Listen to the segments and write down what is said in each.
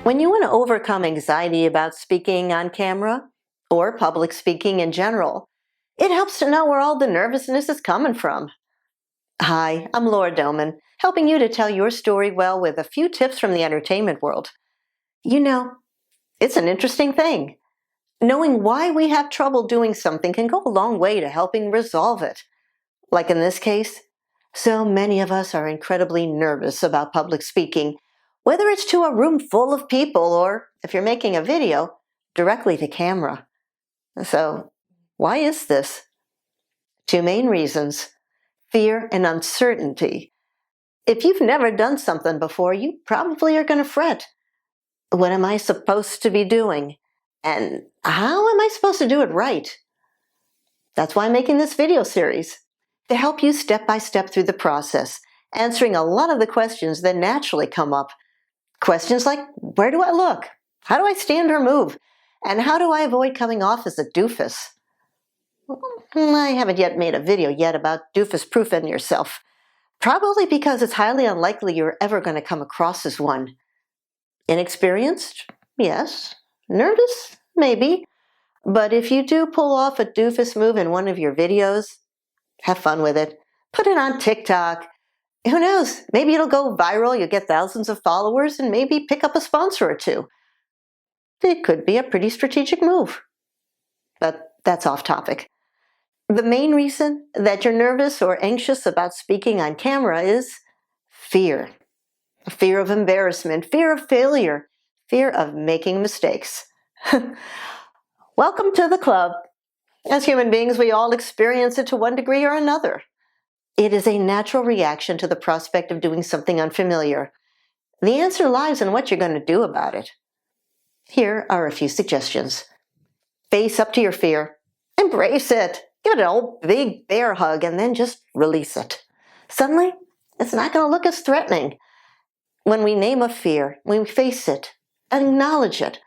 When you want to overcome anxiety about speaking on camera or public speaking in general, it helps to know where all the nervousness is coming from. Hi, I'm Laura Doman, helping you to tell your story well with a few tips from the entertainment world. You know, it's an interesting thing. Knowing why we have trouble doing something can go a long way to helping resolve it. Like in this case, so many of us are incredibly nervous about public speaking, whether it's to a room full of people or, if you're making a video, directly to camera. So, why is this? Two main reasons: fear and uncertainty. If you've never done something before, you probably are going to fret. What am I supposed to be doing? And how am I supposed to do it right? That's why I'm making this video series, to help you step by step through the process, answering a lot of the questions that naturally come up. Questions like, where do I look? How do I stand or move? And how do I avoid coming off as a doofus? I haven't yet made a video yet about doofus-proofing yourself, probably because it's highly unlikely you're ever going to come across as one. Inexperienced? Yes. Nervous? Maybe. But if you do pull off a doofus move in one of your videos, have fun with it. Put it on TikTok. Who knows? Maybe it'll go viral, you'll get thousands of followers, and maybe pick up a sponsor or two. It could be a pretty strategic move. But that's off topic. The main reason that you're nervous or anxious about speaking on camera is fear. Fear of embarrassment, fear of failure, fear of making mistakes. Welcome to the club. As human beings, we all experience it to one degree or another. It is a natural reaction to the prospect of doing something unfamiliar. The answer lies in what you're going to do about it. Here are a few suggestions. Face up to your fear. Embrace it. Give it an old big bear hug and then just release it. Suddenly, it's not going to look as threatening. When we name a fear, when we face it, acknowledge it,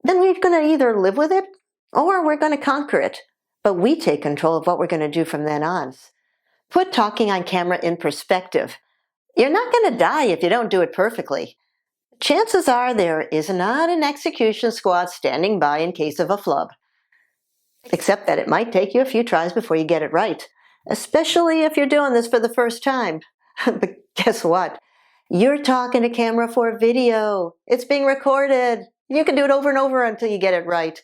then we're going to either live with it or we're going to conquer it. But we take control of what we're going to do from then on. Put talking on camera in perspective. You're not going to die if you don't do it perfectly. Chances are there is not an execution squad standing by in case of a flub. Except that it might take you a few tries before you get it right, especially if you're doing this for the first time. But guess what? You're talking to camera for a video. It's being recorded. You can do it over and over until you get it right.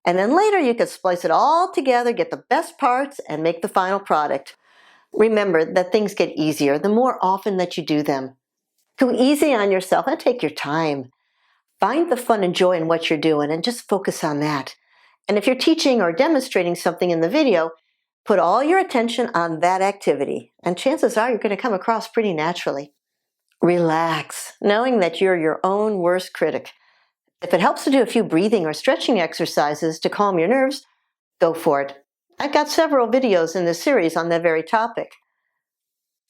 And then later you can splice it all together, get the best parts, and make the final product. Remember that things get easier the more often that you do them. Go easy on yourself and take your time. Find the fun and joy in what you're doing and just focus on that. And if you're teaching or demonstrating something in the video, put all your attention on that activity, and chances are you're going to come across pretty naturally. Relax, knowing that you're your own worst critic. If it helps to do a few breathing or stretching exercises to calm your nerves, go for it. I've got several videos in this series on that very topic.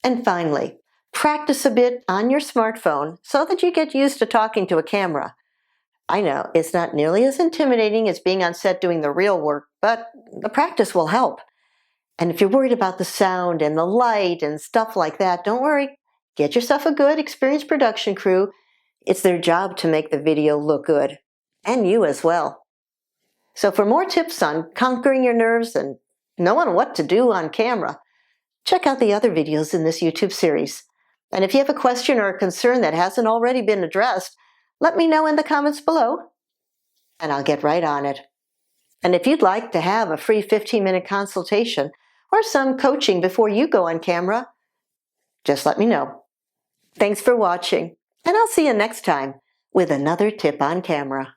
And finally, practice a bit on your smartphone so that you get used to talking to a camera. I know it's not nearly as intimidating as being on set doing the real work, but the practice will help. And if you're worried about the sound and the light and stuff like that, don't worry. Get yourself a good, experienced production crew. It's their job to make the video look good, and you as well. So for more tips on conquering your nerves and knowing what to do on camera, check out the other videos in this YouTube series. And if you have a question or a concern that hasn't already been addressed, let me know in the comments below, and I'll get right on it. And if you'd like to have a free 15-minute consultation or some coaching before you go on camera, just let me know. Thanks for watching, and I'll see you next time with another tip on camera.